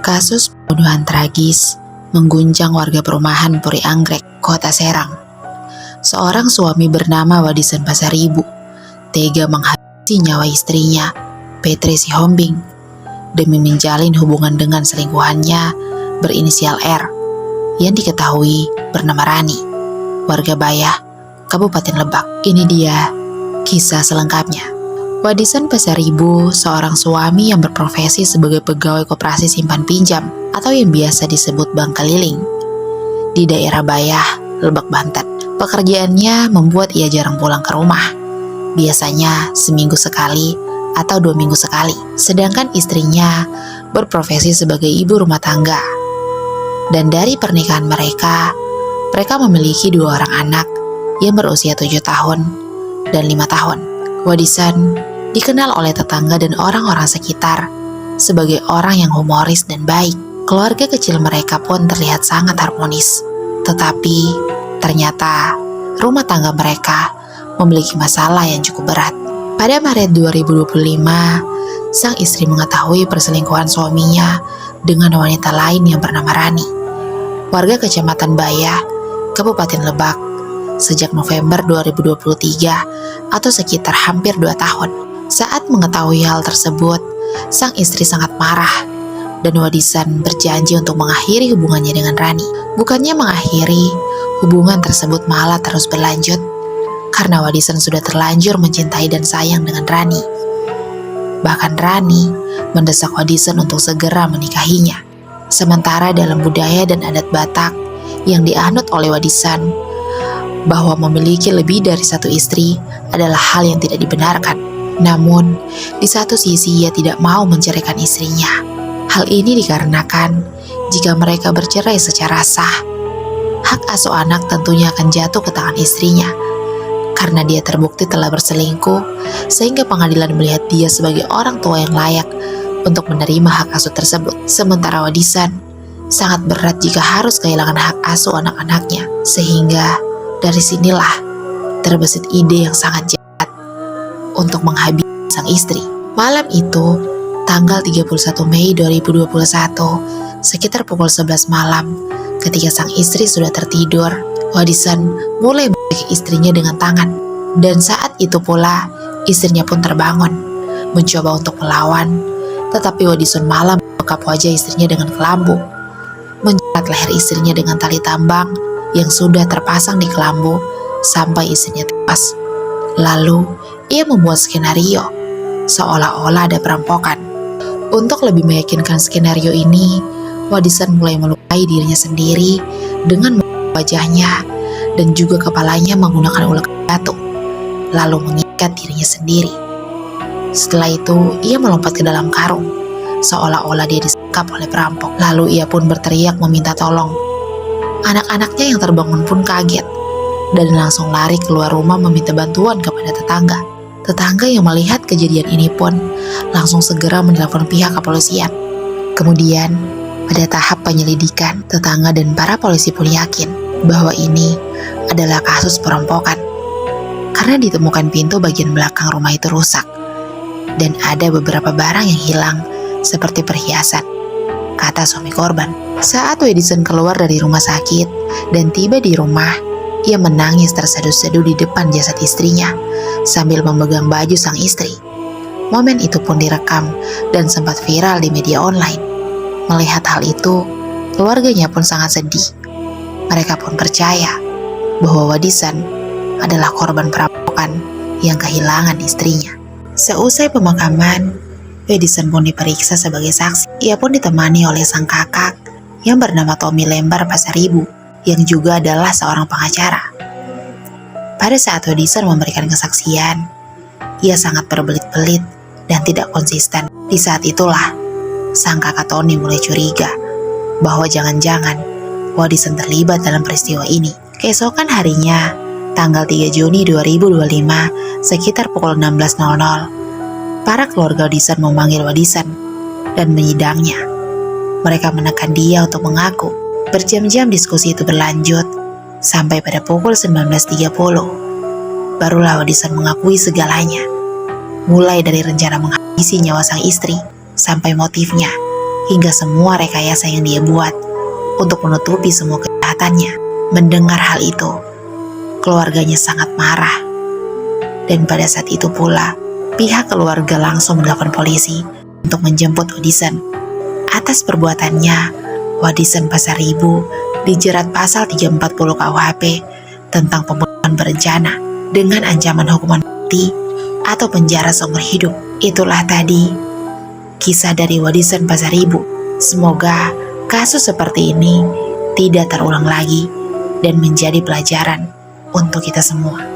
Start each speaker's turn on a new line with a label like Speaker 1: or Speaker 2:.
Speaker 1: Kasus pembunuhan tragis mengguncang warga perumahan Puri Anggrek, Kota Serang. Seorang suami bernama Wadison Pasaribu tega menghabisi nyawa istrinya, Petri Sihombing, demi menjalin hubungan dengan selingkuhannya berinisial R yang diketahui bernama Rani, warga Bayah, Kabupaten Lebak. Ini dia kisah selengkapnya. Wadison Pasaribu, seorang suami yang berprofesi sebagai pegawai koperasi simpan pinjam atau yang biasa disebut bank keliling di daerah Bayah, Lebak, Banten. Pekerjaannya membuat ia jarang pulang ke rumah, biasanya seminggu sekali atau 2 minggu sekali. Sedangkan istrinya berprofesi sebagai ibu rumah tangga. Dan dari pernikahan mereka memiliki 2 orang anak yang berusia 7 tahun dan 5 tahun. Wadison dikenal oleh tetangga dan orang-orang sekitar sebagai orang yang humoris dan baik. Keluarga kecil mereka pun terlihat sangat harmonis. Tetapi ternyata rumah tangga mereka memiliki masalah yang cukup berat. Pada Maret 2025, sang istri mengetahui perselingkuhan suaminya dengan wanita lain yang bernama Rani, warga Kecamatan Bayah, Kabupaten Lebak, sejak November 2023 atau sekitar hampir 2 tahun. Saat mengetahui hal tersebut, sang istri sangat marah dan Wadison berjanji untuk mengakhiri hubungannya dengan Rani. Bukannya mengakhiri, hubungan tersebut malah terus berlanjut karena Wadison sudah terlanjur mencintai dan sayang dengan Rani. Bahkan Rani mendesak Wadison untuk segera menikahinya. Sementara dalam budaya dan adat Batak yang dianut oleh Wadison, bahwa memiliki lebih dari 1 istri adalah hal yang tidak dibenarkan. Namun, di satu sisi ia tidak mau menceraikan istrinya. Hal ini dikarenakan jika mereka bercerai secara sah, hak asuh anak tentunya akan jatuh ke tangan istrinya. Karena dia terbukti telah berselingkuh, sehingga pengadilan melihat dia sebagai orang tua yang layak untuk menerima hak asuh tersebut. Sementara Wadison sangat berat jika harus kehilangan hak asuh anak-anaknya. Sehingga dari sinilah terbesit ide yang sangat jahat untuk menghabisi sang istri. Malam itu, tanggal 31 Mei 2021, sekitar pukul 11 malam, ketika sang istri sudah tertidur, Wadison mulai membujuk istrinya dengan tangan. Dan saat itu pula, istrinya pun terbangun, mencoba untuk melawan, tetapi Wadison malah membekap wajah istrinya dengan kelambu, menjerat leher istrinya dengan tali tambang yang sudah terpasang di kelambu sampai istrinya tewas. Lalu, ia membuat skenario seolah-olah ada perampokan. Untuk lebih meyakinkan skenario ini, Wadison mulai melukai dirinya sendiri dengan wajahnya dan juga kepalanya menggunakan ulekan batu, lalu mengikat dirinya sendiri. Setelah itu, ia melompat ke dalam karung, seolah-olah dia disekap oleh perampok. Lalu ia pun berteriak meminta tolong. Anak-anaknya yang terbangun pun kaget dan langsung lari keluar rumah meminta bantuan kepada tetangga. Tetangga yang melihat kejadian ini pun langsung segera menelpon pihak kepolisian. Kemudian, pada tahap penyelidikan, tetangga dan para polisi pun yakin bahwa ini adalah kasus perampokan. Karena ditemukan pintu bagian belakang rumah itu rusak dan ada beberapa barang yang hilang seperti perhiasan, kata suami korban. Saat Wadison keluar dari rumah sakit dan tiba di rumah, ia menangis terseduh-seduh di depan jasad istrinya sambil memegang baju sang istri. Momen itu pun direkam dan sempat viral di media online. Melihat hal itu, keluarganya pun sangat sedih. Mereka pun percaya bahwa Wadison adalah korban perampokan yang kehilangan istrinya. Seusai pemakaman, Wadison pun diperiksa sebagai saksi. Ia pun ditemani oleh sang kakak yang bernama Tommy Lembar Pasaribu, yang juga adalah seorang pengacara. Pada saat Wadison memberikan kesaksian, ia sangat berbelit-belit dan tidak konsisten. Di saat itulah, sang kakak Tony mulai curiga bahwa jangan-jangan Wadison terlibat dalam peristiwa ini. Keesokan harinya, tanggal 3 Juni 2025, sekitar pukul 16.00, para keluarga Wadison memanggil Wadison dan menyidangnya. Mereka menekan dia untuk mengaku. Berjam-jam diskusi itu berlanjut sampai pada pukul 19.30. Barulah Wadison mengakui segalanya, mulai dari rencana menghabisi nyawa sang istri sampai motifnya hingga semua rekayasa yang dia buat untuk menutupi semua kejahatannya. Mendengar hal itu, keluarganya sangat marah. Dan pada saat itu pula, pihak keluarga langsung menelpon polisi untuk menjemput Wadison. Atas perbuatannya, Wadison Pasaribu dijerat pasal 340 KUHP tentang pembunuhan berencana dengan ancaman hukuman mati atau penjara seumur hidup. Itulah tadi kisah dari Wadison Pasaribu. Semoga kasus seperti ini tidak terulang lagi dan menjadi pelajaran untuk kita semua.